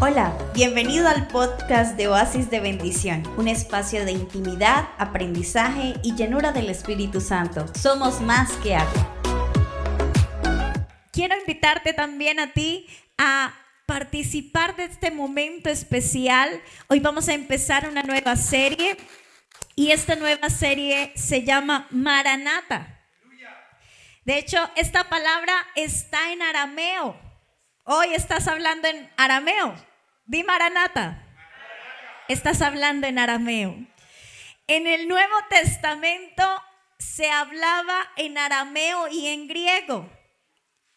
Hola, bienvenido al podcast de Oasis de Bendición, un espacio de intimidad, aprendizaje y llenura del Espíritu Santo. Somos más que agua. Quiero invitarte también a ti a participar de este momento especial. Hoy vamos a empezar una nueva serie y esta nueva serie se llama Maranata. De hecho, esta palabra está en arameo. Hoy estás hablando en arameo. Di Maranata. Estás hablando en arameo. En el Nuevo Testamento se hablaba en arameo y en griego.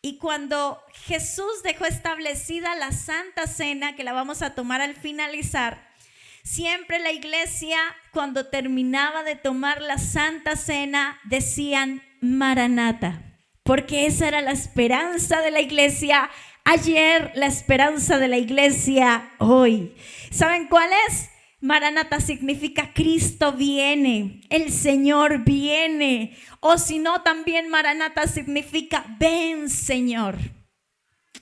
Y cuando Jesús dejó establecida la Santa Cena, que la vamos a tomar al finalizar, siempre la iglesia, cuando terminaba de tomar la Santa Cena, decían Maranata, porque esa era la esperanza de la iglesia ayer, la esperanza de la iglesia hoy. ¿Saben cuál es? Maranata significa Cristo viene, el Señor viene. O si no, también Maranata significa ven, Señor.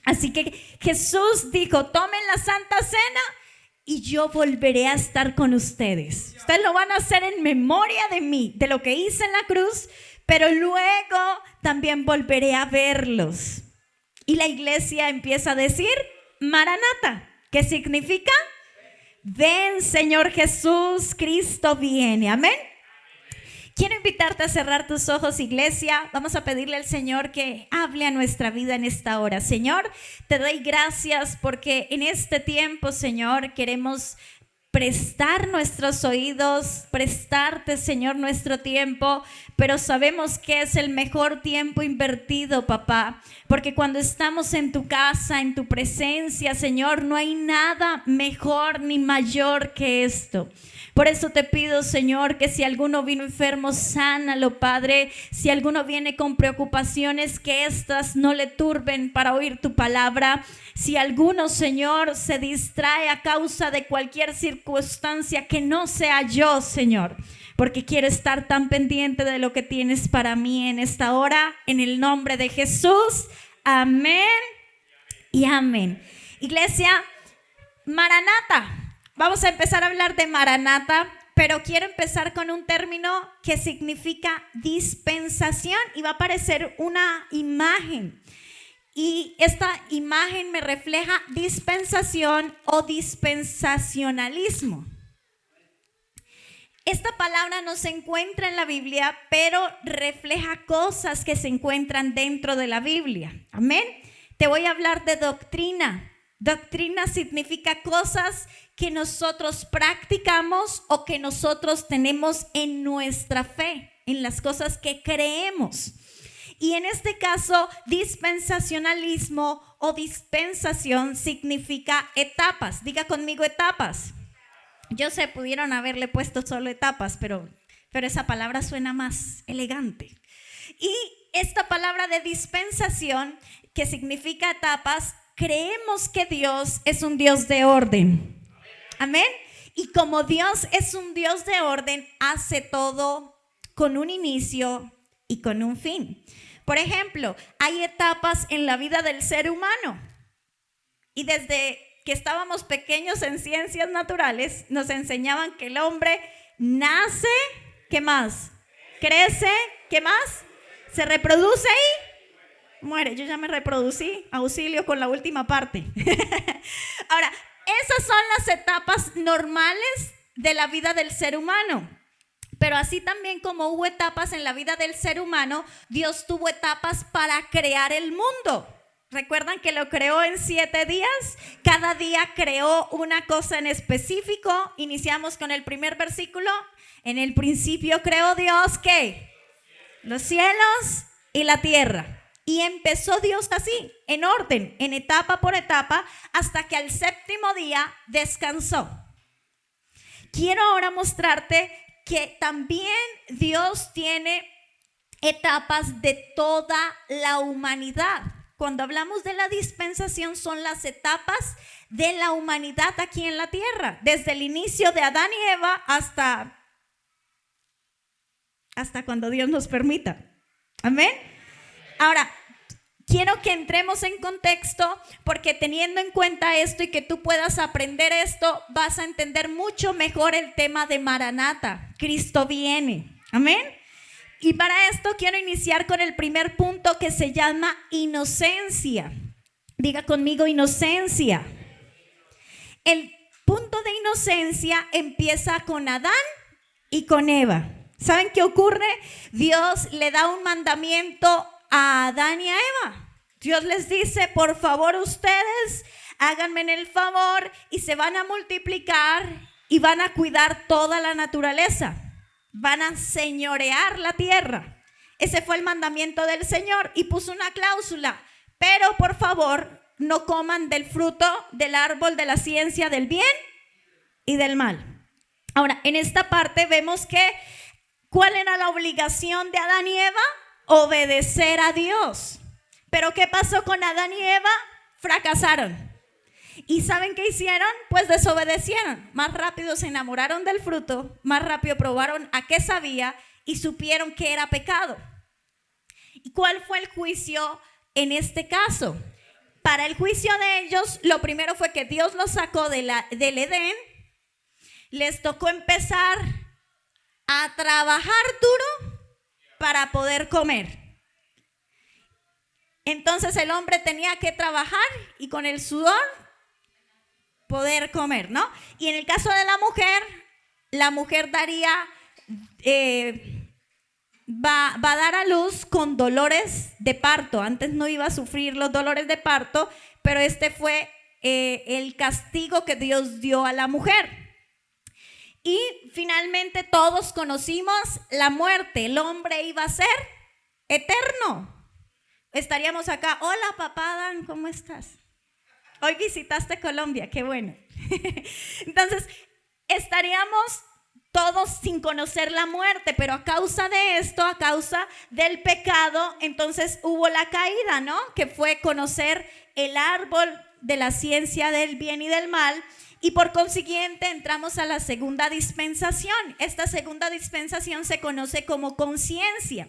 Así que Jesús dijo, tomen la Santa Cena y yo volveré a estar con ustedes. Ustedes lo van a hacer en memoria de mí, de lo que hice en la cruz, pero luego también volveré a verlos. Y la iglesia empieza a decir Maranata, ¿qué significa? Ven, Señor Jesús, Cristo viene. Amén. Quiero invitarte a cerrar tus ojos, iglesia. Vamos a pedirle al Señor que hable a nuestra vida en esta hora. Señor, te doy gracias porque en este tiempo, Señor, queremos prestar nuestros oídos, prestarte, Señor, nuestro tiempo, pero sabemos que es el mejor tiempo invertido, papá, porque cuando estamos en tu casa, en tu presencia, Señor, no hay nada mejor ni mayor que esto. Por eso te pido, Señor, que si alguno vino enfermo, sánalo, Padre. Si alguno viene con preocupaciones, que éstas no le turben para oír tu palabra. Si alguno, Señor, se distrae a causa de cualquier circunstancia, que no sea yo, Señor, porque quiero estar tan pendiente de lo que tienes para mí en esta hora. En el nombre de Jesús, amén y amén. Iglesia, Maranata. Vamos a empezar a hablar de Maranata, pero quiero empezar con un término que significa dispensación y va a aparecer una imagen. Y esta imagen me refleja dispensación o dispensacionalismo. Esta palabra no se encuentra en la Biblia, pero refleja cosas que se encuentran dentro de la Biblia. Amén. Te voy a hablar de doctrina. Doctrina significa cosas que nosotros practicamos o que nosotros tenemos en nuestra fe, en las cosas que creemos. Y en este caso, dispensacionalismo o dispensación significa etapas. Diga conmigo etapas. Yo sé, pudieron haberle puesto solo etapas, pero esa palabra suena más elegante. Y esta palabra de dispensación, que significa etapas, creemos que Dios es un Dios de orden. Amén. Y como Dios es un Dios de orden, hace todo con un inicio y con un fin. Por ejemplo, hay etapas en la vida del ser humano. Y desde que estábamos pequeños en ciencias naturales, nos enseñaban que el hombre nace, ¿qué más? Crece, ¿qué más? Se reproduce y muere. Yo ya me reproducí, auxilio con la última parte. Ahora, esas son las etapas normales de la vida del ser humano. Pero así también como hubo etapas en la vida del ser humano, Dios tuvo etapas para crear el mundo. ¿Recuerdan que lo creó en 7 días? Cada día creó una cosa en específico. Iniciamos con el primer versículo. En el principio creó Dios, ¿qué? Los cielos y la tierra. Y empezó Dios así, en orden, en etapa por etapa, hasta que al 7º día descansó. Quiero ahora mostrarte que también Dios tiene etapas de toda la humanidad. Cuando hablamos de la dispensación, son las etapas de la humanidad aquí en la tierra, desde el inicio de Adán y Eva hasta cuando Dios nos permita. Amén. Ahora, quiero que entremos en contexto porque teniendo en cuenta esto y que tú puedas aprender esto, vas a entender mucho mejor el tema de Maranata. Cristo viene. Amén. Y para esto quiero iniciar con el primer punto que se llama inocencia. Diga conmigo inocencia. El punto de inocencia empieza con Adán y con Eva. ¿Saben qué ocurre? Dios le da un mandamiento a Adán y a Eva. Dios les dice, por favor ustedes háganme el favor y se van a multiplicar y van a cuidar toda la naturaleza. Van a señorear la tierra. Ese fue el mandamiento del Señor y puso una cláusula. Pero por favor no coman del fruto del árbol de la ciencia del bien y del mal. Ahora, en esta parte vemos que ¿cuál era la obligación de Adán y Eva? Obedecer a Dios. Pero ¿qué pasó con Adán y Eva? Fracasaron. ¿Y saben qué hicieron? Pues desobedecieron. Más rápido se enamoraron del fruto, más rápido probaron a qué sabía y supieron que era pecado. ¿Y cuál fue el juicio en este caso? Para el juicio de ellos, lo primero fue que Dios los sacó del Edén. Les tocó empezar a trabajar duro para poder comer. Entonces el hombre tenía que trabajar y con el sudor poder comer, ¿no? Y en el caso de la mujer daría, va a dar a luz con dolores de parto. Antes no iba a sufrir los dolores de parto, pero este fue el castigo que Dios dio a la mujer. Y finalmente todos conocimos la muerte. El hombre iba a ser eterno. Estaríamos acá. Hola, papá Dan, ¿cómo estás? Hoy visitaste Colombia, qué bueno. Entonces, estaríamos todos sin conocer la muerte, pero a causa de esto, a causa del pecado, entonces hubo la caída, ¿no? Que fue conocer el árbol de la ciencia del bien y del mal. Y por consiguiente entramos a la segunda dispensación. Esta segunda dispensación se conoce como conciencia.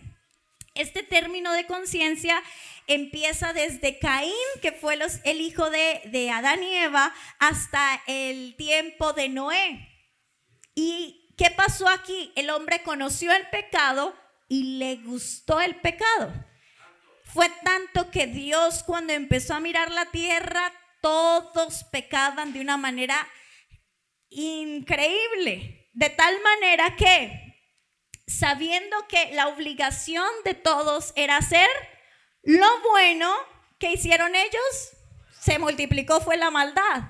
Este término de conciencia empieza desde Caín, que fue el hijo de Adán y Eva, hasta el tiempo de Noé. ¿Y qué pasó aquí? El hombre conoció el pecado y le gustó el pecado. Fue tanto que Dios, cuando empezó a mirar la tierra, todos pecaban de una manera increíble, de tal manera que, sabiendo que la obligación de todos era hacer lo bueno, ¿qué hicieron ellos? Se multiplicó, fue la maldad.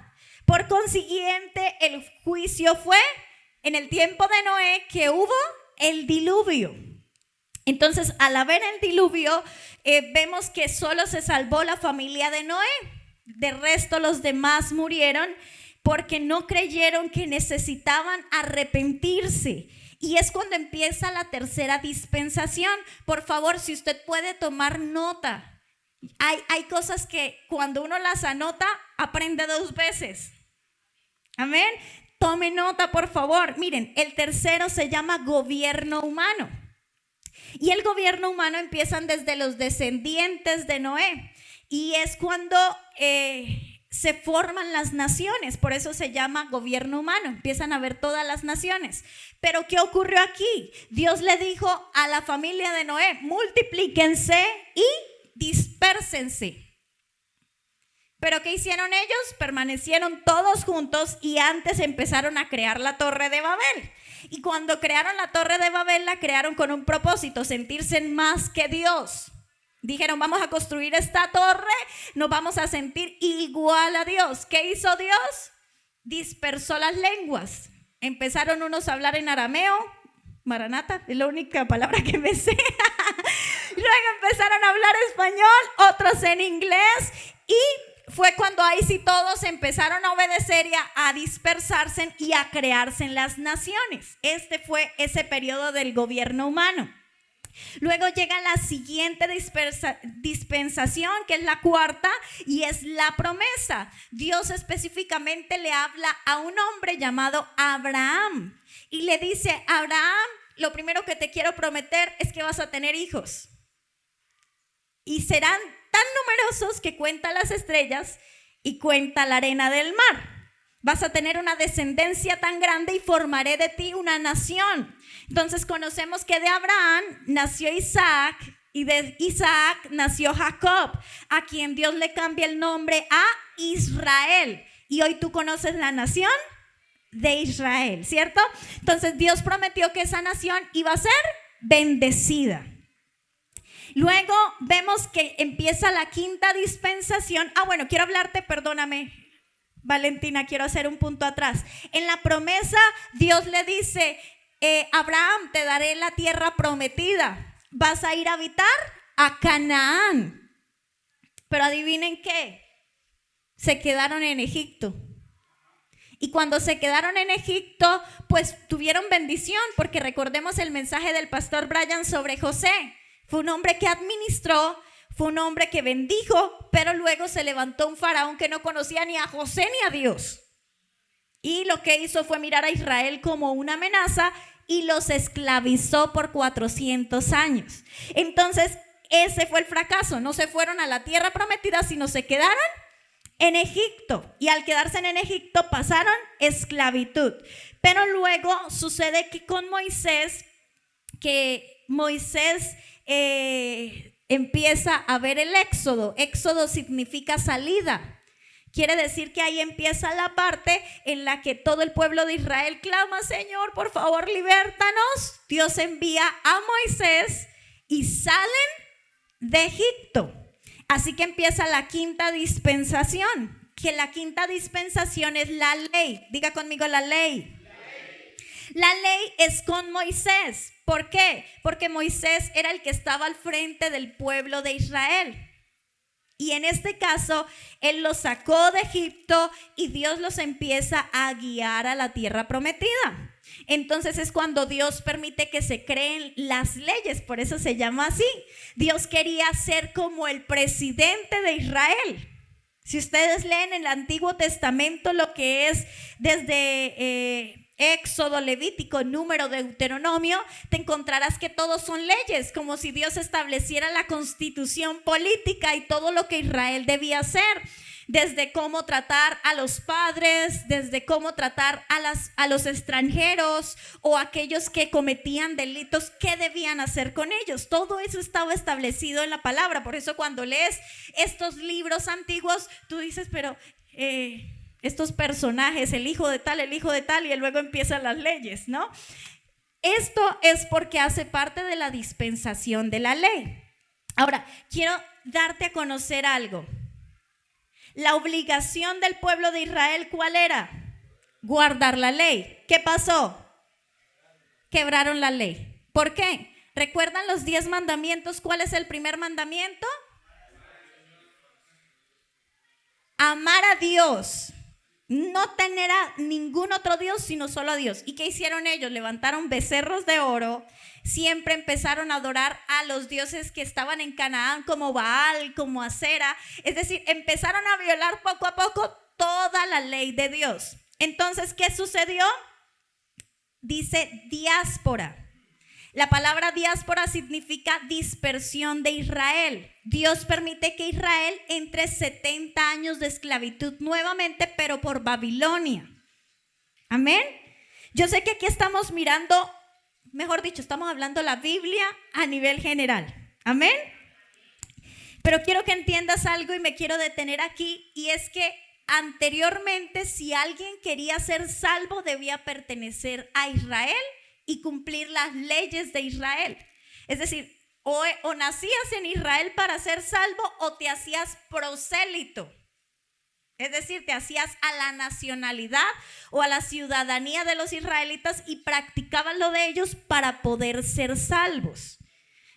Por consiguiente, el juicio fue en el tiempo de Noé, que hubo el diluvio. Entonces, al haber el diluvio, vemos que solo se salvó la familia de Noé. De resto, los demás murieron porque no creyeron que necesitaban arrepentirse. Y es cuando empieza la tercera dispensación. Por favor, si usted puede tomar nota. Hay cosas que cuando uno las anota, aprende 2 veces. Amén. Tome nota, por favor. Miren, el tercero se llama gobierno humano. Y el gobierno humano empiezan desde los descendientes de Noé. Y es cuando se forman las naciones, por eso se llama gobierno humano, empiezan a ver todas las naciones. Pero ¿qué ocurrió aquí? Dios le dijo a la familia de Noé, multiplíquense y dispérsense. ¿Pero qué hicieron ellos? Permanecieron todos juntos y antes empezaron a crear la Torre de Babel. Y cuando crearon la Torre de Babel, la crearon con un propósito, sentirse más que Dios. Dijeron, vamos a construir esta torre, nos vamos a sentir igual a Dios. ¿Qué hizo Dios? Dispersó las lenguas. Empezaron unos a hablar en arameo, Maranata, es la única palabra que me sé. Luego empezaron a hablar español, otros en inglés. Y fue cuando ahí sí todos empezaron a obedecer y a dispersarse y a crearse en las naciones. Este fue ese periodo del gobierno humano. Luego llega la siguiente dispensación, que es la cuarta, y es la promesa. Dios específicamente le habla a un hombre llamado Abraham y le dice, Abraham, lo primero que te quiero prometer es que vas a tener hijos y serán tan numerosos que cuenta las estrellas y cuenta la arena del mar. Vas a tener una descendencia tan grande y formaré de ti una nación. Entonces conocemos que de Abraham nació Isaac y de Isaac nació Jacob, a quien Dios le cambia el nombre a Israel. Y hoy tú conoces la nación de Israel, ¿cierto? Entonces Dios prometió que esa nación iba a ser bendecida. Luego vemos que empieza la quinta dispensación. Bueno, quiero hablarte, perdóname, Valentina, quiero hacer un punto atrás. En la promesa, Dios le dice, Abraham, te daré la tierra prometida. Vas a ir a habitar a Canaán. Pero adivinen qué, se quedaron en Egipto. Y cuando se quedaron en Egipto, pues tuvieron bendición, porque recordemos el mensaje del pastor Brian sobre José. Fue un hombre que administró, fue un hombre que bendijo, pero luego se levantó un faraón que no conocía ni a José ni a Dios. Y lo que hizo fue mirar a Israel como una amenaza y los esclavizó por 400 años. Entonces, ese fue el fracaso. No se fueron a la tierra prometida, sino se quedaron en Egipto. Y al quedarse en Egipto pasaron esclavitud. Pero luego sucede que con Moisés, empieza a ver el éxodo. Éxodo significa salida. Quiere decir que ahí empieza la parte en la que todo el pueblo de Israel clama, Señor, por favor, libértanos. Dios envía a Moisés y salen de Egipto. Así que empieza la quinta dispensación, que la quinta dispensación es la ley. Diga conmigo la ley. La ley es con Moisés. ¿Por qué? Porque Moisés era el que estaba al frente del pueblo de Israel. Y en este caso, él los sacó de Egipto y Dios los empieza a guiar a la tierra prometida. Entonces es cuando Dios permite que se creen las leyes, por eso se llama así. Dios quería ser como el presidente de Israel. Si ustedes leen en el Antiguo Testamento lo que es desde Éxodo, Levítico, Número, Deuteronomio, te encontrarás que todos son leyes, como si Dios estableciera la constitución política y todo lo que Israel debía hacer, desde cómo tratar a los padres, desde cómo tratar a los extranjeros o aquellos que cometían delitos, qué debían hacer con ellos. Todo eso estaba establecido en la palabra. Por eso cuando lees estos libros antiguos, tú dices, pero estos personajes, el hijo de tal, y luego empiezan las leyes, ¿no? Esto es porque hace parte de la dispensación de la ley. Ahora, quiero darte a conocer algo. La obligación del pueblo de Israel, ¿cuál era? Guardar la ley. ¿Qué pasó? Quebraron la ley. ¿Por qué? ¿Recuerdan los 10 mandamientos? ¿Cuál es el primer mandamiento? Amar a Dios. No tener a ningún otro Dios, sino solo a Dios. ¿Y qué hicieron ellos? Levantaron becerros de oro. Siempre empezaron a adorar a los dioses que estaban en Canaán, como Baal, como Acera. Es decir, empezaron a violar poco a poco toda la ley de Dios. Entonces, ¿qué sucedió? Dice diáspora. La palabra diáspora significa dispersión de Israel. Dios permite que Israel entre 70 años de esclavitud nuevamente, pero por Babilonia. Amén. Yo sé que aquí estamos mirando, mejor dicho, estamos hablando la Biblia a nivel general. Amén. Pero quiero que entiendas algo y me quiero detener aquí, y es que anteriormente, si alguien quería ser salvo, debía pertenecer a Israel y cumplir las leyes de Israel. Es decir, o nacías en Israel para ser salvo o te hacías prosélito. Es decir, te hacías a la nacionalidad o a la ciudadanía de los israelitas y practicaban lo de ellos para poder ser salvos.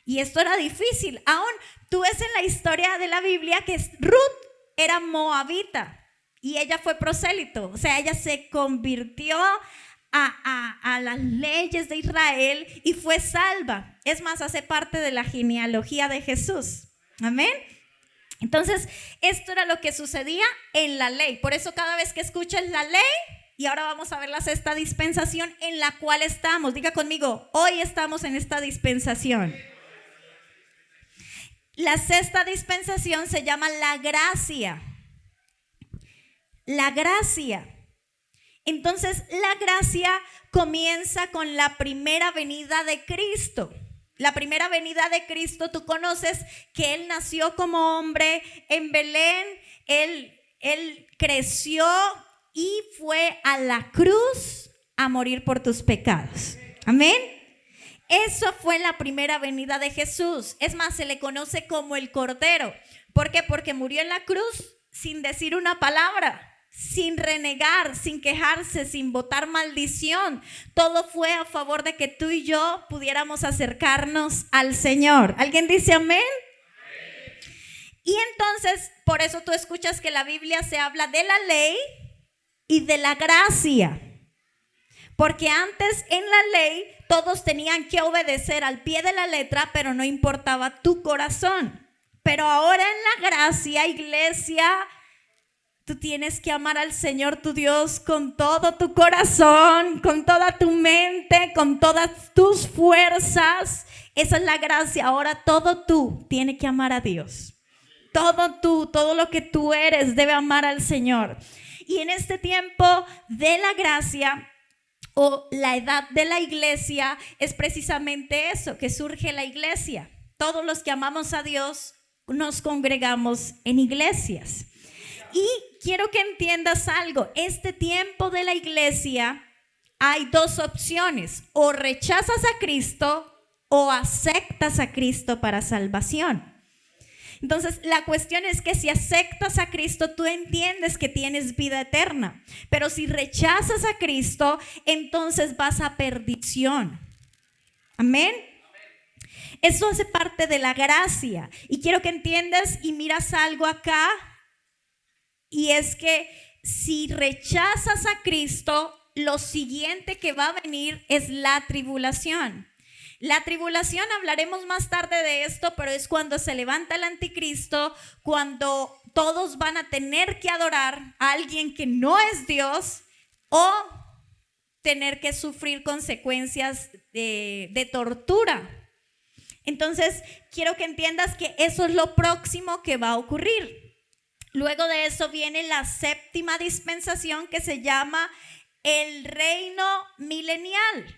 Y esto era difícil. Aún tú ves en la historia de la Biblia que Ruth era moabita y ella fue prosélito. O sea, ella se convirtió a las leyes de Israel y fue salva. Es más, hace parte de la genealogía de Jesús. Amén. Entonces, esto era lo que sucedía en la ley. Por eso cada vez que escuches la ley, y ahora vamos a ver la sexta dispensación en la cual estamos. Diga conmigo, hoy estamos en esta dispensación. La sexta dispensación se llama la gracia. La gracia. Entonces, la gracia comienza con la primera venida de Cristo. La primera venida de Cristo, tú conoces que Él nació como hombre en Belén, Él creció y fue a la cruz a morir por tus pecados. Amén. Eso fue la primera venida de Jesús. Es más, se le conoce como el Cordero. ¿Por qué? Porque murió en la cruz sin decir una palabra, sin renegar, sin quejarse, sin botar maldición. Todo fue a favor de que tú y yo pudiéramos acercarnos al Señor. ¿Alguien dice amén? Y entonces, por eso tú escuchas que la Biblia se habla de la ley y de la gracia. Porque antes en la ley todos tenían que obedecer al pie de la letra, pero no importaba tu corazón. Pero ahora en la gracia, iglesia, tú tienes que amar al Señor tu Dios con todo tu corazón, con toda tu mente, con todas tus fuerzas. Esa es la gracia. Ahora todo tú tienes que amar a Dios. Todo tú, todo lo que tú eres debe amar al Señor. Y en este tiempo de la gracia o la edad de la iglesia es precisamente eso, que surge la iglesia. Todos los que amamos a Dios nos congregamos en iglesias. Y quiero que entiendas algo, este tiempo de la iglesia hay dos opciones, o rechazas a Cristo o aceptas a Cristo para salvación. Entonces la cuestión es que si aceptas a Cristo, tú entiendes que tienes vida eterna, pero si rechazas a Cristo, entonces vas a perdición. Amén. Eso hace parte de la gracia y quiero que entiendas y miras algo acá. Y es que si rechazas a Cristo, lo siguiente que va a venir es la tribulación. La tribulación, hablaremos más tarde de esto, pero es cuando se levanta el anticristo, cuando todos van a tener que adorar a alguien que no es Dios o tener que sufrir consecuencias de tortura. Entonces, quiero que entiendas que eso es lo próximo que va a ocurrir. Luego de eso viene la séptima dispensación que se llama el reino milenial.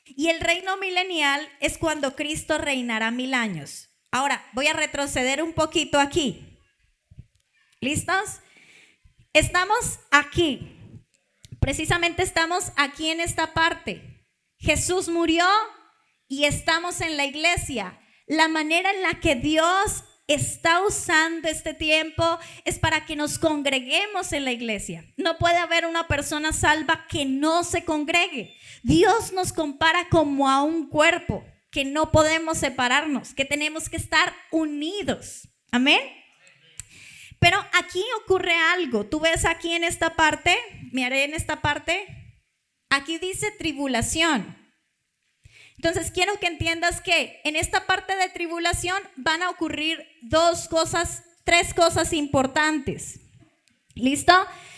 Y el reino milenial es cuando Cristo reinará 1000 años. Ahora, voy a retroceder un poquito aquí. ¿Listos? Estamos aquí. Precisamente estamos aquí en esta parte. Jesús murió y estamos en la iglesia. La manera en la que Dios está usando este tiempo es para que nos congreguemos en la iglesia. No puede haber una persona salva que no se congregue. Dios nos compara como a un cuerpo, que no podemos separarnos, que tenemos que estar unidos. Amén. Pero aquí ocurre algo. Tú ves aquí en esta parte, miraré en esta parte, aquí dice tribulación. Entonces quiero que entiendas que en esta parte de tribulación van a ocurrir tres cosas importantes. ¿Listo?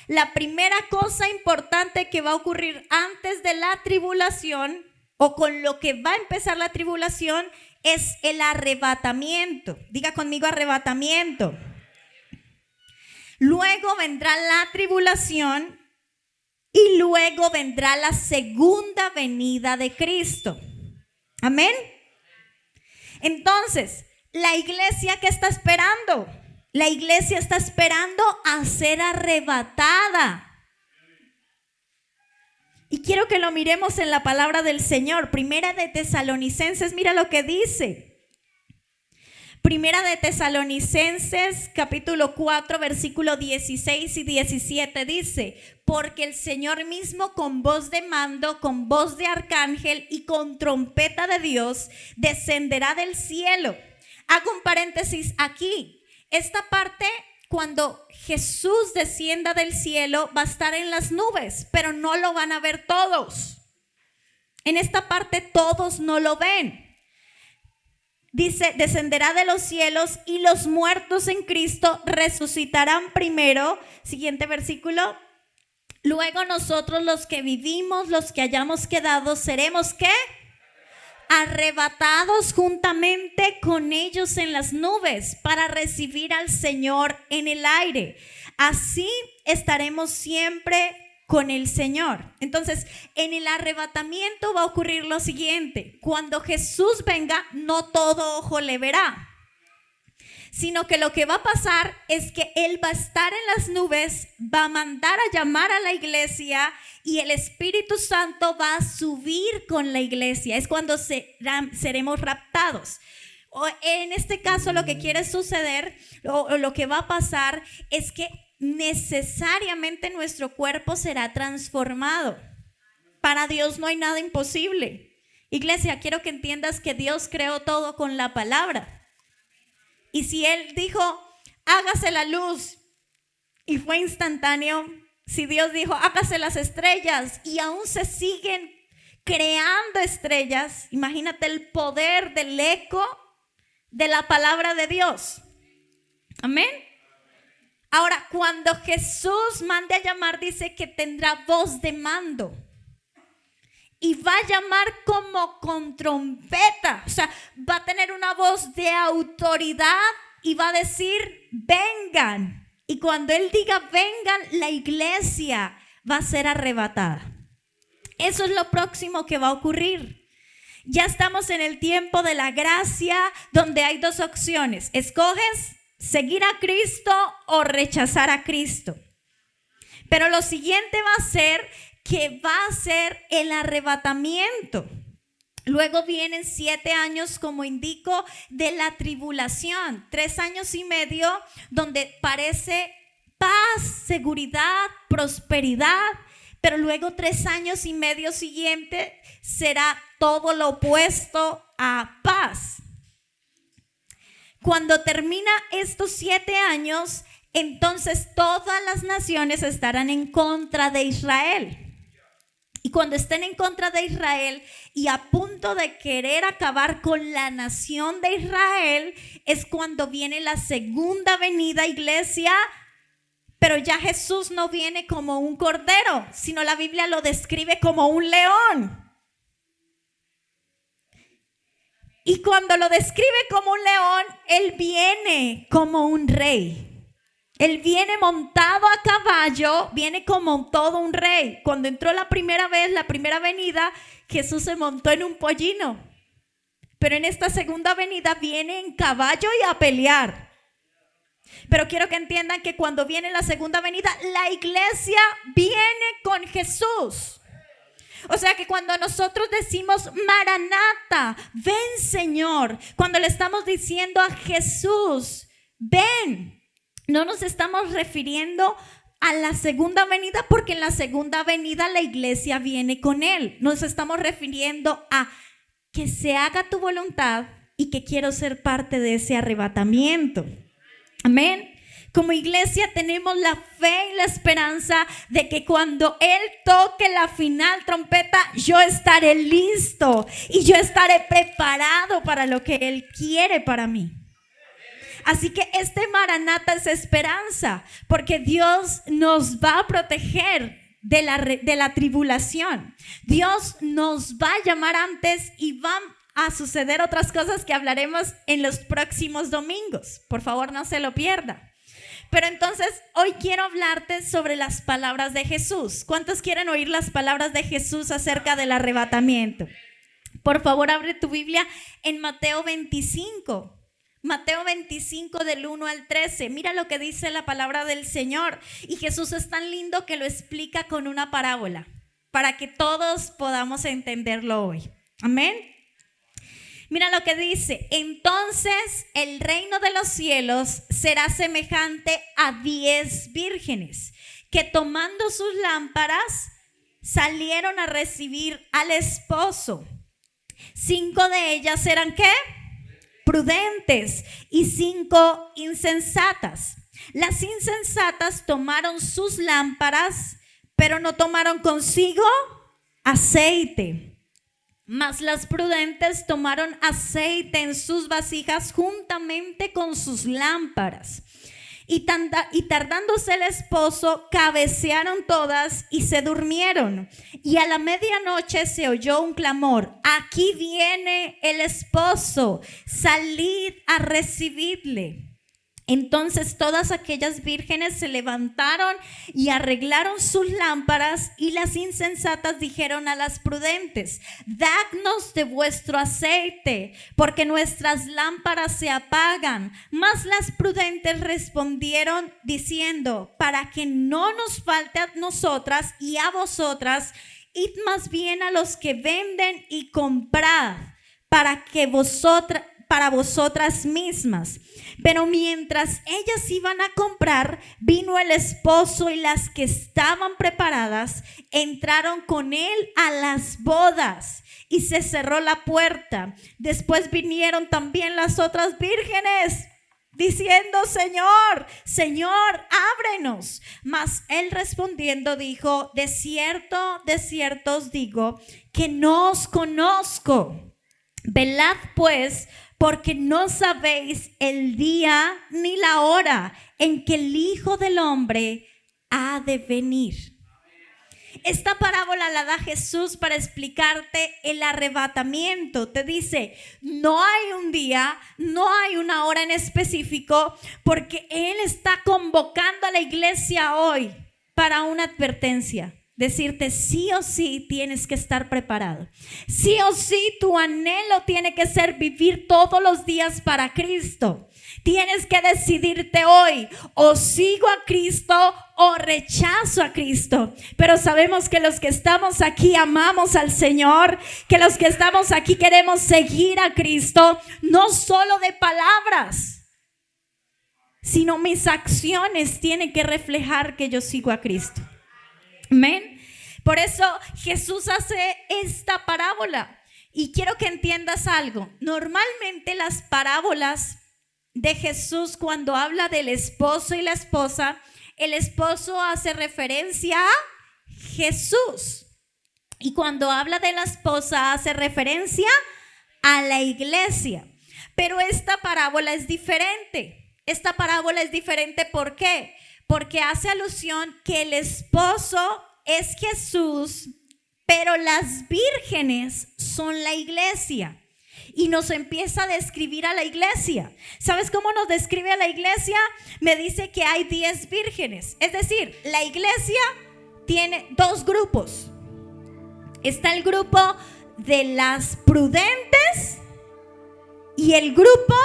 La primera cosa importante que va a ocurrir antes de la tribulación o con lo que va a empezar la tribulación es el arrebatamiento. Diga conmigo arrebatamiento. Luego vendrá la tribulación y luego vendrá la segunda venida de Cristo. Amén. Entonces, la iglesia, ¿qué está esperando? La iglesia está esperando a ser arrebatada. Y quiero que lo miremos en la palabra del Señor. Primera de Tesalonicenses, mira lo que dice. Primera de Tesalonicenses, capítulo 4, versículo 16 y 17 dice: porque el Señor mismo con voz de mando, con voz de arcángel y con trompeta de Dios descenderá del cielo. Hago un paréntesis aquí. Esta parte, cuando Jesús descienda del cielo, va a estar en las nubes, pero no lo van a ver todos. En esta parte todos no lo ven. Dice, descenderá de los cielos y los muertos en Cristo resucitarán primero. Siguiente versículo. Luego nosotros los que vivimos, los que hayamos quedado, seremos ¿qué? arrebatados juntamente con ellos en las nubes para recibir al Señor en el aire. Así estaremos siempre con el Señor. Entonces, en el arrebatamiento va a ocurrir lo siguiente: cuando Jesús venga, no todo ojo le verá, sino que lo que va a pasar es que Él va a estar en las nubes, va a mandar a llamar a la iglesia y el Espíritu Santo va a subir con la iglesia. Es cuando seremos raptados. O en este caso, lo que quiere suceder, o lo que va a pasar, es que necesariamente nuestro cuerpo será transformado. Para Dios no hay nada imposible. Iglesia, quiero que entiendas que Dios creó todo con la palabra. Y si Él dijo, hágase la luz, y fue instantáneo, si Dios dijo, hágase las estrellas, y aún se siguen creando estrellas, imagínate el poder del eco de la palabra de Dios. Amén. Ahora, cuando Jesús mande a llamar, dice que tendrá voz de mando. Y va a llamar como con trompeta. O sea, va a tener una voz de autoridad y va a decir, vengan. Y cuando Él diga, vengan, la iglesia va a ser arrebatada. Eso es lo próximo que va a ocurrir. Ya estamos en el tiempo de la gracia, donde hay dos opciones. Escoges seguir a Cristo o rechazar a Cristo. Pero lo siguiente va a ser que va a ser el arrebatamiento. Luego vienen 7 años, como indico, de la tribulación. 3 años y medio donde parece paz, seguridad, prosperidad. Pero luego 3 años y medio siguiente será todo lo opuesto a paz. Cuando termina estos 7 años, entonces todas las naciones estarán en contra de Israel. Y cuando estén en contra de Israel y a punto de querer acabar con la nación de Israel, es cuando viene la segunda venida, iglesia. Pero ya Jesús no viene como un cordero, sino la Biblia lo describe como un león. Y cuando lo describe como un león, Él viene como un rey. Él viene montado a caballo, viene como todo un rey. Cuando entró la primera vez, la primera venida, Jesús se montó en un pollino. Pero en esta segunda venida viene en caballo y a pelear. Pero quiero que entiendan que cuando viene la segunda venida, la iglesia viene con Jesús. O sea que cuando nosotros decimos Maranata, ven Señor, cuando le estamos diciendo a Jesús, ven, no nos estamos refiriendo a la segunda venida, porque en la segunda venida la iglesia viene con Él. Nos estamos refiriendo a que se haga tu voluntad y que quiero ser parte de ese arrebatamiento. Amén. Como iglesia tenemos la fe y la esperanza de que cuando Él toque la final trompeta, yo estaré listo y yo estaré preparado para lo que Él quiere para mí. Así que este Maranata es esperanza, porque Dios nos va a proteger de la tribulación. Dios nos va a llamar antes y van a suceder otras cosas que hablaremos en los próximos domingos. Por favor, no se lo pierda. Pero entonces, hoy quiero hablarte sobre las palabras de Jesús. ¿Cuántos quieren oír las palabras de Jesús acerca del arrebatamiento? Por favor, abre tu Biblia en Mateo 25. Mateo 25 del 1 al 13. Mira lo que dice la palabra del Señor. Y Jesús es tan lindo que lo explica con una parábola para que todos podamos entenderlo hoy. Amén. Mira lo que dice. Entonces el reino de los cielos será semejante a 10 vírgenes que tomando sus lámparas salieron a recibir al esposo. 5 de ellas eran ¿qué? Prudentes y 5 insensatas. Las insensatas tomaron sus lámparas, pero no tomaron consigo aceite. Mas las prudentes tomaron aceite en sus vasijas juntamente con sus lámparas. Y tardándose el esposo, cabecearon todas y se durmieron. Y a la medianoche se oyó un clamor: aquí viene el esposo, salid a recibirle. Entonces todas aquellas vírgenes se levantaron y arreglaron sus lámparas, y las insensatas dijeron a las prudentes: dadnos de vuestro aceite, porque nuestras lámparas se apagan. Mas las prudentes respondieron diciendo: para que no nos falte a nosotras y a vosotras, id más bien a los que venden y comprad para vosotras mismas. Pero mientras ellas iban a comprar, vino el esposo, y las que estaban preparadas entraron con él a las bodas, y se cerró la puerta. Después vinieron también las otras vírgenes, diciendo: Señor, Señor, ábrenos. Mas él respondiendo dijo: de cierto os digo que no os conozco. Velad pues, porque no sabéis el día ni la hora en que el Hijo del Hombre ha de venir. Esta parábola la da Jesús para explicarte el arrebatamiento. Te dice: no hay un día, no hay una hora en específico, porque Él está convocando a la iglesia hoy para una advertencia. Decirte: sí o sí tienes que estar preparado. Sí o sí tu anhelo tiene que ser vivir todos los días para Cristo. Tienes que decidirte hoy: o sigo a Cristo o rechazo a Cristo. Pero sabemos que los que estamos aquí amamos al Señor, que los que estamos aquí queremos seguir a Cristo, no solo de palabras, sino mis acciones tienen que reflejar que yo sigo a Cristo. Amén. Por eso Jesús hace esta parábola. Y quiero que entiendas algo. Normalmente las parábolas de Jesús, cuando habla del esposo y la esposa, el esposo hace referencia a Jesús. Y cuando habla de la esposa, hace referencia a la iglesia. Pero esta parábola es diferente. Esta parábola es diferente, ¿por qué? Porque hace alusión que el esposo es Jesús, pero las vírgenes son la iglesia. Y nos empieza a describir a la iglesia. ¿Sabes cómo nos describe a la iglesia? Me dice que hay 10 vírgenes. Es decir, la iglesia tiene 2 grupos. Está el grupo de las prudentes y el grupo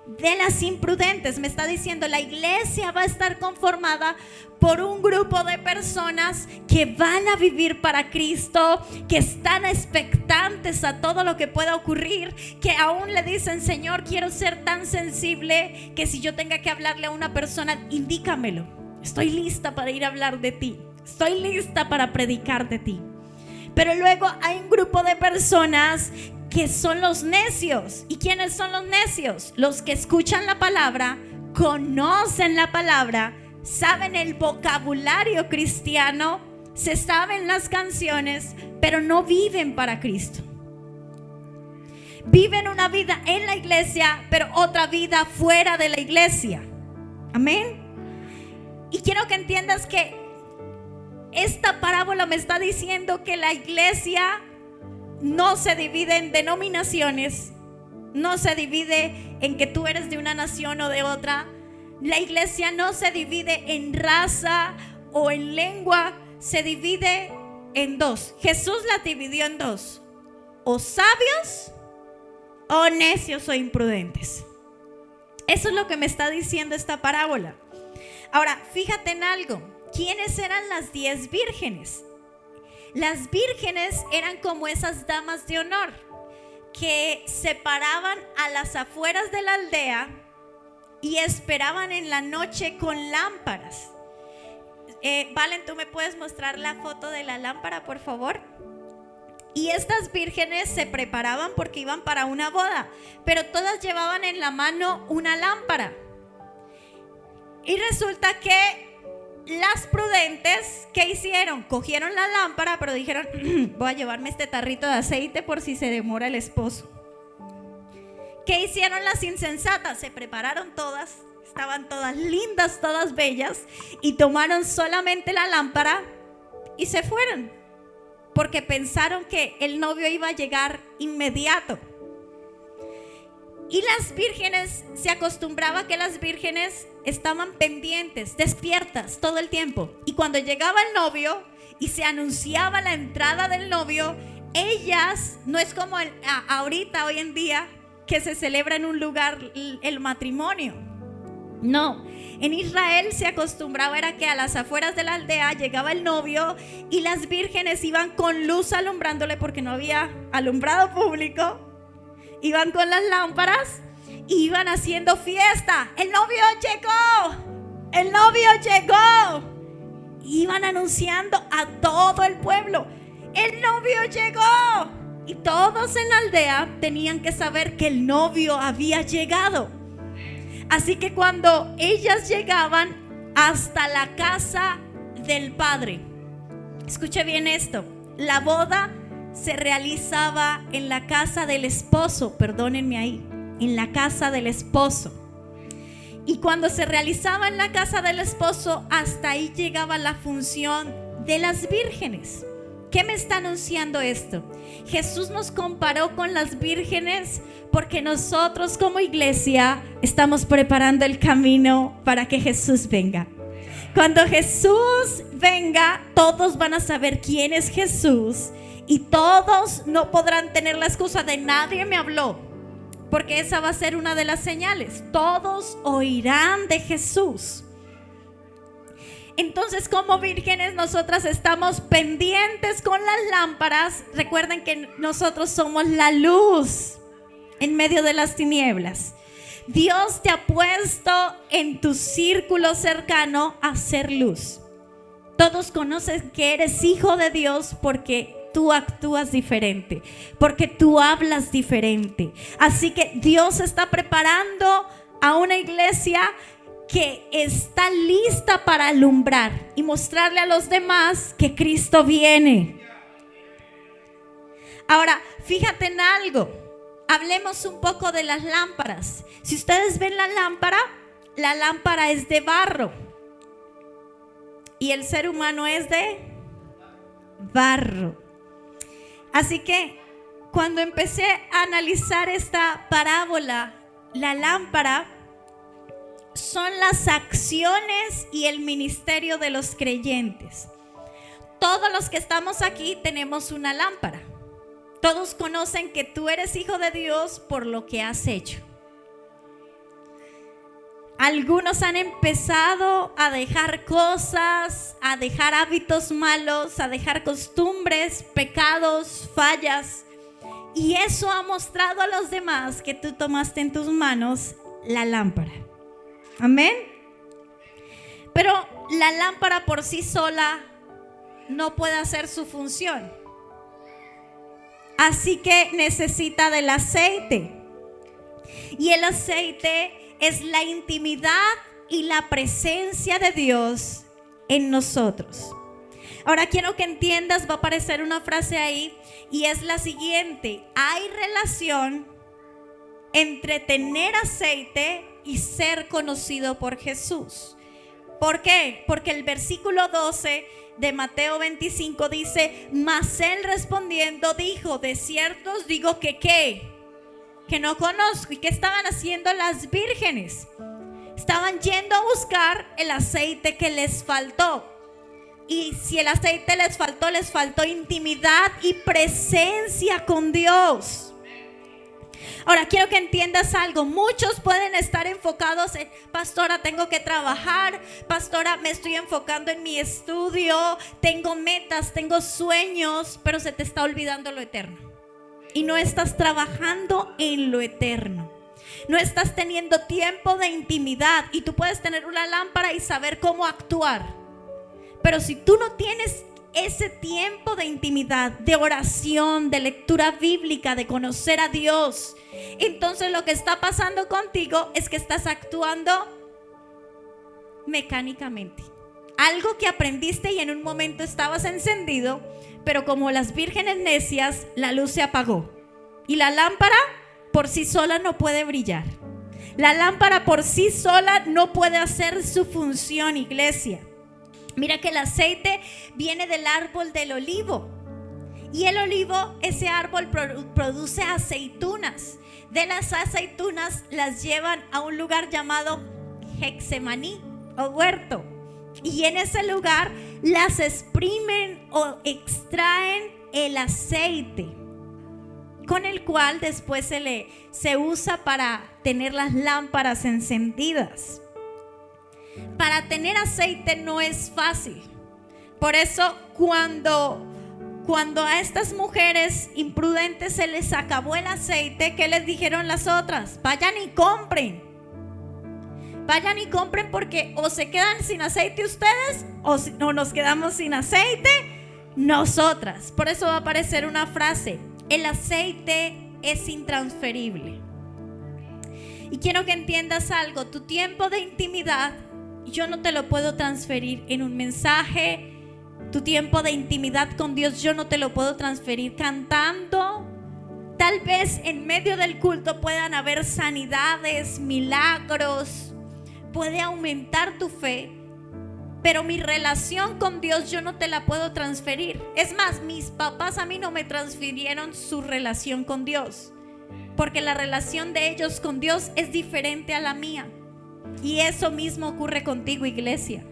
de las imprudentes. Me está diciendo: la iglesia va a estar conformada por un grupo de personas que van a vivir para Cristo, que están expectantes a todo lo que pueda ocurrir, que aún le dicen: Señor, quiero ser tan sensible que si yo tenga que hablarle a una persona, indícamelo. Estoy lista para ir a hablar de ti. Estoy lista para predicar de ti. Pero luego hay un grupo de personas que son los necios. ¿Y quiénes son los necios? Los que escuchan la palabra, conocen la palabra, saben el vocabulario cristiano, se saben las canciones, pero no viven para Cristo. Viven una vida en la iglesia, pero otra vida fuera de la iglesia. Amén. Y quiero que entiendas que esta parábola me está diciendo que la iglesia no se divide en denominaciones, no se divide en que tú eres de una nación o de otra. La iglesia no se divide en raza o en lengua, se divide en 2. Jesús la dividió en 2: o sabios o necios o imprudentes. Eso es lo que me está diciendo esta parábola. Ahora, fíjate en algo. ¿Quiénes eran las 10 vírgenes? Las vírgenes eran como esas damas de honor que se paraban a las afueras de la aldea y esperaban en la noche con lámparas. Valen, ¿tú me puedes mostrar la foto de la lámpara, por favor? Y estas vírgenes se preparaban porque iban para una boda, pero todas llevaban en la mano una lámpara. Y resulta que las prudentes, ¿qué hicieron? Cogieron la lámpara, pero dijeron: voy a llevarme este tarrito de aceite por si se demora el esposo. ¿Qué hicieron las insensatas? Se prepararon todas, estaban todas lindas, todas bellas, y tomaron solamente la lámpara y se fueron, porque pensaron que el novio iba a llegar inmediato. Y las vírgenes, se acostumbraba que las vírgenes estaban pendientes, despiertas todo el tiempo. Y cuando llegaba el novio y se anunciaba la entrada del novio, ellas, no es como ahorita, hoy en día, que se celebra en un lugar el matrimonio. No, en Israel se acostumbraba era que a las afueras de la aldea llegaba el novio y las vírgenes iban con luz alumbrándole, porque no había alumbrado público. Iban con las lámparas y iban haciendo fiesta. ¡El novio llegó! ¡El novio llegó! Iban anunciando a todo el pueblo: ¡el novio llegó! Y todos en la aldea tenían que saber que el novio había llegado. Así que cuando ellas llegaban hasta la casa del padre, escuche bien esto, la boda se realizaba en la casa del esposo, perdónenme ahí, en la casa del esposo. Y cuando se realizaba en la casa del esposo, hasta ahí llegaba la función de las vírgenes. ¿Qué me está anunciando esto? Jesús nos comparó con las vírgenes porque nosotros como iglesia estamos preparando el camino para que Jesús venga. Cuando Jesús venga, todos van a saber quién es Jesús. Y todos no podrán tener la excusa de nadie me habló, porque esa va a ser una de las señales. Todos oirán de Jesús. Entonces, como vírgenes, nosotras estamos pendientes con las lámparas. Recuerden que nosotros somos la luz en medio de las tinieblas. Dios te ha puesto en tu círculo cercano a ser luz. Todos conocen que eres hijo de Dios porque tú actúas diferente, porque tú hablas diferente. Así que Dios está preparando a una iglesia que está lista para alumbrar y mostrarle a los demás que Cristo viene. Ahora, fíjate en algo. Hablemos un poco de las lámparas. Si ustedes ven la lámpara es de barro y el ser humano es de barro. Así que cuando empecé a analizar esta parábola, la lámpara son las acciones y el ministerio de los creyentes. Todos los que estamos aquí tenemos una lámpara. Todos conocen que tú eres hijo de Dios por lo que has hecho. Algunos han empezado a dejar cosas, a dejar hábitos malos, a dejar costumbres, pecados, fallas. Y eso ha mostrado a los demás que tú tomaste en tus manos la lámpara. Amén. Pero la lámpara por sí sola no puede hacer su función. Así que necesita del aceite. Y el aceite es la intimidad y la presencia de Dios en nosotros. Ahora quiero que entiendas, va a aparecer una frase ahí y es la siguiente: hay relación entre tener aceite y ser conocido por Jesús. ¿Por qué? Porque el versículo 12 de Mateo 25 dice: mas él respondiendo dijo, de cierto os digo que ¿qué? Que no conozco. ¿Y qué estaban haciendo las vírgenes? Estaban yendo a buscar el aceite que les faltó. Y si el aceite les faltó intimidad y presencia con Dios. Ahora quiero que entiendas algo. Muchos pueden estar enfocados en: pastora, tengo que trabajar, pastora, me estoy enfocando en mi estudio, tengo metas, tengo sueños, pero se te está olvidando lo eterno. Y no estás trabajando en lo eterno. No estás teniendo tiempo de intimidad. Y tú puedes tener una lámpara y saber cómo actuar, pero si tú no tienes ese tiempo de intimidad, de oración, de lectura bíblica, de conocer a Dios, entonces lo que está pasando contigo es que estás actuando mecánicamente. Algo que aprendiste y en un momento estabas encendido, pero como las vírgenes necias, la luz se apagó. Y la lámpara por sí sola no puede brillar. La lámpara por sí sola no puede hacer su función, iglesia. Mira que el aceite viene del árbol del olivo. Y el olivo, ese árbol produce aceitunas. De las aceitunas las llevan a un lugar llamado Getsemaní o huerto. Y en ese lugar las exprimen o extraen el aceite, con el cual después se usa para tener las lámparas encendidas. Para tener aceite no es fácil. Por eso cuando a estas mujeres imprudentes se les acabó el aceite, ¿qué les dijeron las otras? Vayan y compren. Vayan y compren, porque o se quedan sin aceite ustedes o nos quedamos sin aceite nosotras. Por eso va a aparecer una frase: el aceite es intransferible. Y quiero que entiendas algo: tu tiempo de intimidad yo no te lo puedo transferir en un mensaje. Tu tiempo de intimidad con Dios yo no te lo puedo transferir cantando. Tal vez en medio del culto puedan haber sanidades, milagros, puede aumentar tu fe, pero mi relación con Dios yo no te la puedo transferir. Es más, mis papás a mí no me transfirieron su relación con Dios, porque la relación de ellos con Dios es diferente a la mía. Y eso mismo ocurre contigo, iglesia.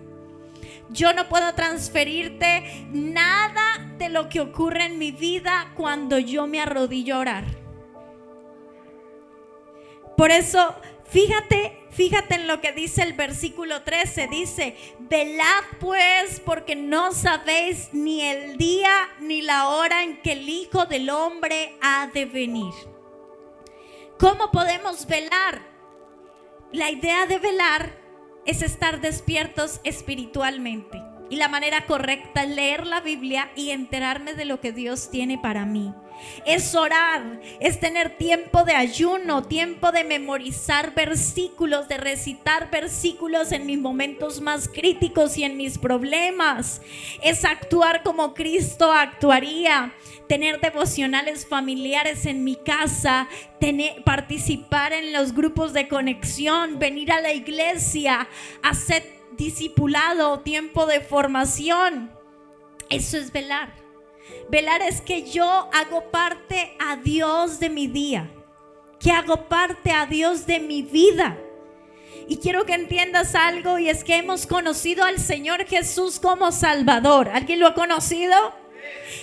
Yo no puedo transferirte nada de lo que ocurre en mi vida cuando yo me arrodillo a orar. Por eso, fíjate en lo que dice el versículo 13. Dice: velad pues, porque no sabéis ni el día ni la hora en que el Hijo del Hombre ha de venir. ¿Cómo podemos velar? La idea de velar es estar despiertos espiritualmente. Y la manera correcta es leer la Biblia y enterarme de lo que Dios tiene para mí. Es orar, es tener tiempo de ayuno, tiempo de memorizar versículos, de recitar versículos en mis momentos más críticos y en mis problemas. Es actuar como Cristo actuaría, tener devocionales familiares en mi casa, participar en los grupos de conexión, venir a la iglesia, hacer discipulado, tiempo de formación. Eso es velar. Velar es que yo hago parte a Dios de mi día, que hago parte a Dios de mi vida. Y quiero que entiendas algo, y es que hemos conocido al Señor Jesús como Salvador. ¿Alguien lo ha conocido?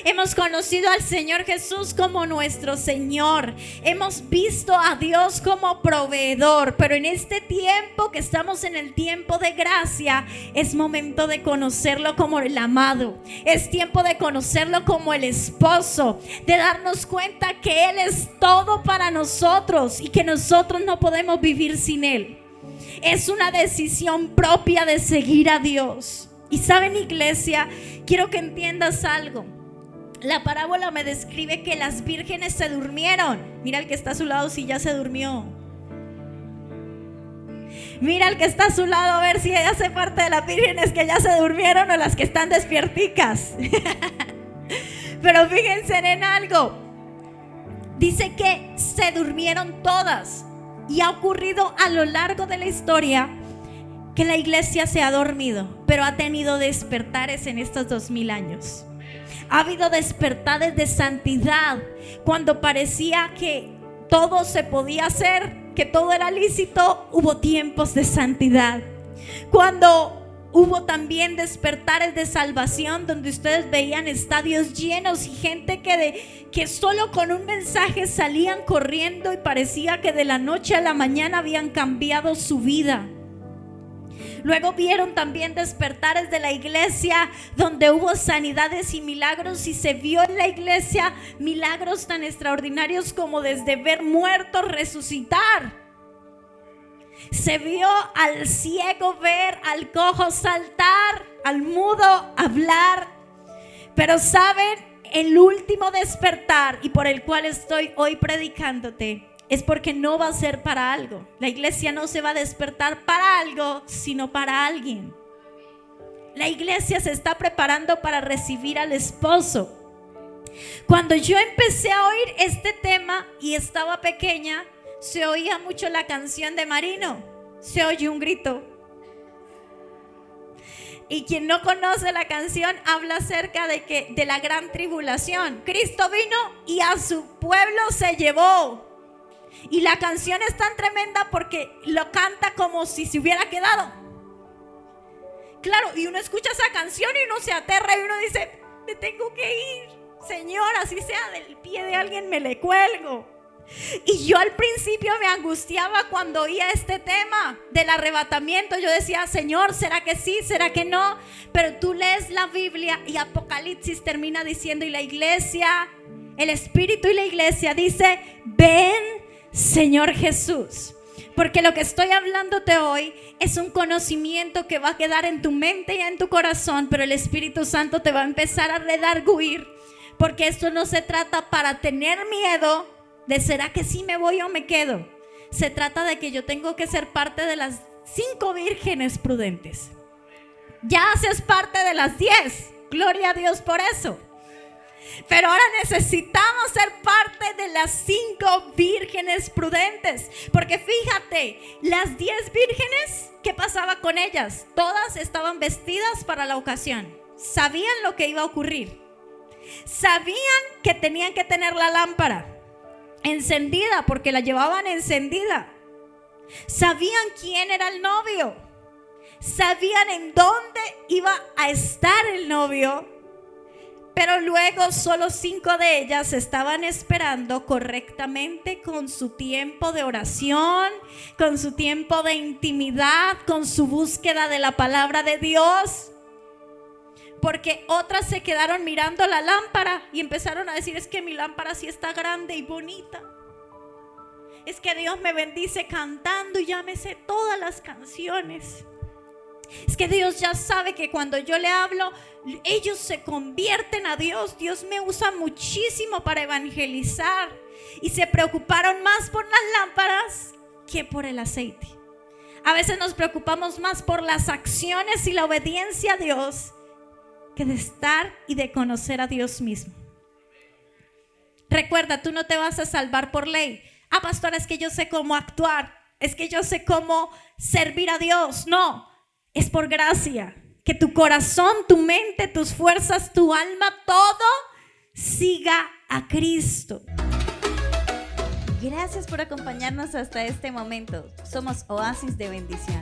Hemos conocido al Señor Jesús como nuestro Señor. Hemos visto a Dios como proveedor. Pero en este tiempo que estamos en el tiempo de gracia, es momento de conocerlo como el amado. Es tiempo de conocerlo como el esposo, de darnos cuenta que Él es todo para nosotros y que nosotros no podemos vivir sin Él. Es una decisión propia de seguir a Dios. Y saben, iglesia, quiero que entiendas algo. La parábola me describe que las vírgenes se durmieron. Mira al que está a su lado si ya se durmió. Mira al que está a su lado a ver si ella hace parte de las vírgenes que ya se durmieron o las que están despierticas. Pero fíjense en algo. Dice que se durmieron todas. Y ha ocurrido a lo largo de la historia que la iglesia se ha dormido, pero ha tenido despertares en estos 2000 años. Ha habido despertares de santidad cuando parecía que todo se podía hacer, que todo era lícito. Hubo tiempos de santidad. Cuando hubo también despertares de salvación, donde ustedes veían estadios llenos y gente que solo con un mensaje salían corriendo y parecía que de la noche a la mañana habían cambiado su vida. Luego vieron también despertares de la iglesia donde hubo sanidades y milagros, y se vio en la iglesia milagros tan extraordinarios como desde ver muertos resucitar. Se vio al ciego ver, al cojo saltar, al mudo hablar. Pero saben, el último despertar, y por el cual estoy hoy predicándote, es porque no va a ser para algo. La iglesia no se va a despertar para algo, sino para alguien. La iglesia se está preparando para recibir al esposo. Cuando yo empecé a oír este tema y estaba pequeña, se oía mucho la canción de Marino, se oye un grito. Y quien no conoce la canción habla acerca de la gran tribulación. Cristo vino y a su pueblo se llevó. Y la canción es tan tremenda porque lo canta como si se hubiera quedado. Claro, y uno escucha esa canción y uno se aterra y uno dice, me tengo que ir. Señor, así sea del pie de alguien me le cuelgo. Y yo al principio me angustiaba cuando oía este tema del arrebatamiento. Yo decía, Señor, ¿será que sí? ¿Será que no? Pero tú lees la Biblia y Apocalipsis termina diciendo, y la iglesia, el Espíritu y la iglesia dice, ven, Señor Jesús. Porque lo que estoy hablándote hoy es un conocimiento que va a quedar en tu mente y en tu corazón, pero el Espíritu Santo te va a empezar a redarguir. Porque esto no se trata para tener miedo de ¿será que sí me voy o me quedo? Se trata de que yo tengo que ser parte de las 5 vírgenes prudentes. Ya haces parte de las 10. Gloria a Dios por eso. Pero ahora necesitamos ser parte de las 5 vírgenes prudentes. Porque fíjate, las 10 vírgenes, ¿qué pasaba con ellas? Todas estaban vestidas para la ocasión. Sabían lo que iba a ocurrir. Sabían que tenían que tener la lámpara encendida porque la llevaban encendida. Sabían quién era el novio. Sabían en dónde iba a estar el novio. Pero luego solo 5 de ellas estaban esperando correctamente con su tiempo de oración, con su tiempo de intimidad, con su búsqueda de la palabra de Dios. Porque otras se quedaron mirando la lámpara y empezaron a decir, es que mi lámpara sí está grande y bonita. Es que Dios me bendice cantando y ya me sé todas las canciones. Es que Dios ya sabe que cuando yo le hablo, ellos se convierten a Dios. Dios me usa muchísimo para evangelizar. Y se preocuparon más por las lámparas que por el aceite. A veces nos preocupamos más por las acciones y la obediencia a Dios que de estar y de conocer a Dios mismo. Recuerda, tú no te vas a salvar por ley. Pastora, es que yo sé cómo actuar. Es que yo sé cómo servir a Dios. No, es por gracia. Que tu corazón, tu mente, tus fuerzas, tu alma, todo siga a Cristo. Gracias por acompañarnos hasta este momento. Somos Oasis de Bendición.